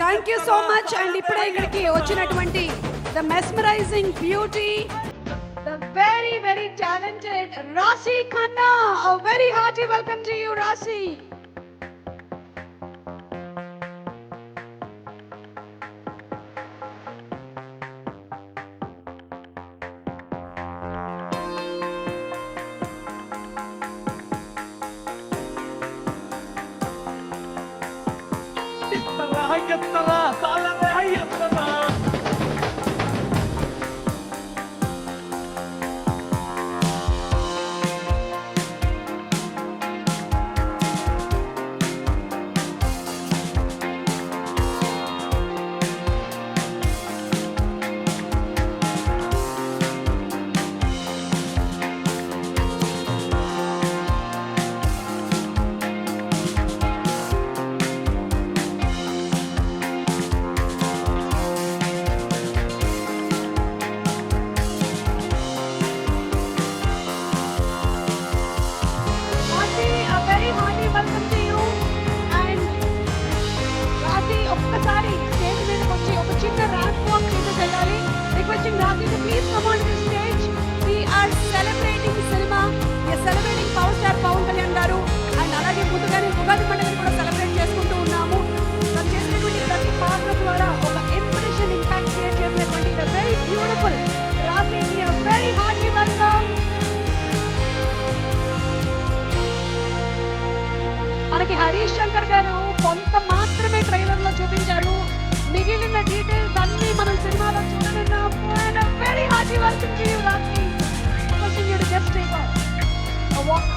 Thank you so much. And ఇప్పుడే ఇక్కడికి వచ్చినటువంటి the mesmerising beauty, the very very talented Rashi Khanna. A very hearty welcome to you, Rasi. ఒక్కసారి stage మీదకి వచ్చి ఒక చిన్న ర్యాంప్ వాక్ చేసి వెళ్ళాలి. Requesting Rashi to please come on the stage. We are celebrating cinema, we are celebrating power star Pavan Kalyan garu. And అలాగే ముందుగానే ఉగాది పండుగను కూడా సెలబ్రేట్ చేసుకుంటూ ఉన్నాము. తను చేసినటువంటి ప్రతి పాత్ర ద్వారా ఒక ఇంప్రెషన్ ఇంపాక్ట్ క్రియేట్ చేసినటువంటి ద వెరీ బ్యూటిఫుల్ రాశి. Very hearty welcome. మనకి హరీష్ శంకర్ గారు కొంత మాత్రమే ట్రైలర్ లో చూపించారు, మిగిలిన డీటెయిల్స్ అన్ని మనం సినిమాలో చూడనున్నాం. Very hearty welcome to you Rashi. Requesting you to just take a walk.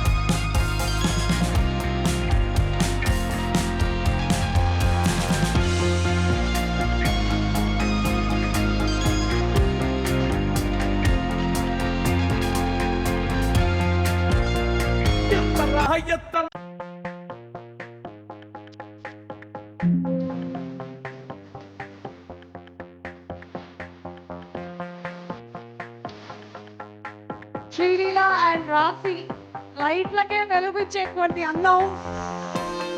Sreeleela and Rashi లైట్లకే వెలుగుచ్చేటువంటి అందం.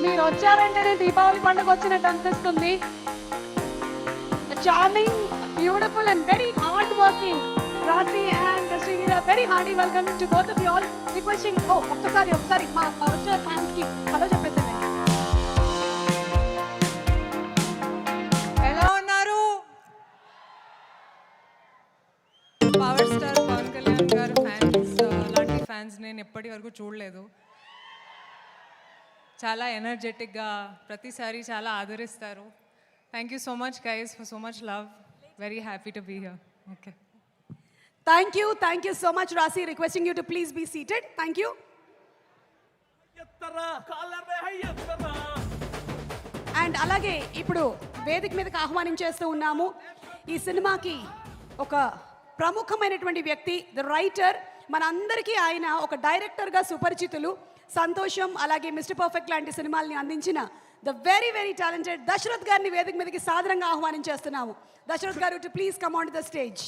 మీరు వచ్చారంటేనే దీపావళి పండుగ వచ్చినట్టు అనిపిస్తుంది. Charming, beautiful and very hard working Rashi and Sreeleela. Very hearty welcome to both of you all. Requesting ఒకసారి మా పవర్ స్టార్ ఫ్యాన్స్ కి hello చెప్పేసేయండి. ఎలా ఉన్నారు? పవర్ స్టార్ పవన్ కళ్యాణ్ గారు ఫ్యాన్స్ లాంటి ఫ్యాన్స్ నేను ఎప్పటి వరకు చూడలేదు. చాలా ఎనర్జెటిక్గా ప్రతిసారి చాలా ఆదరిస్తారు. Thank you so much guys for so much love. Very happy to be here. Okay, thank you so much Rashi. Requesting you to please be seated. Thank you. And అలాగే ఇప్పుడు వేదిక మీదకి ఆహ్వానించేస్తూ ఉన్నాము. ఈ సినిమాకి ఒక ప్రముఖమైనటువంటి వ్యక్తి, ద రైటర్, మనందరికీ ఆయన ఒక డైరెక్టర్గా సుపరిచితులు. సంతోషం, అలాగే మిస్టర్ పర్ఫెక్ట్ లాంటి సినిమాల్ని అందించిన the very very talented Dashrath గారిని వేదిక మీదకి సాదరంగా ఆహ్వానించేస్తున్నాము. దశరథ్ గారు to please come on to the stage.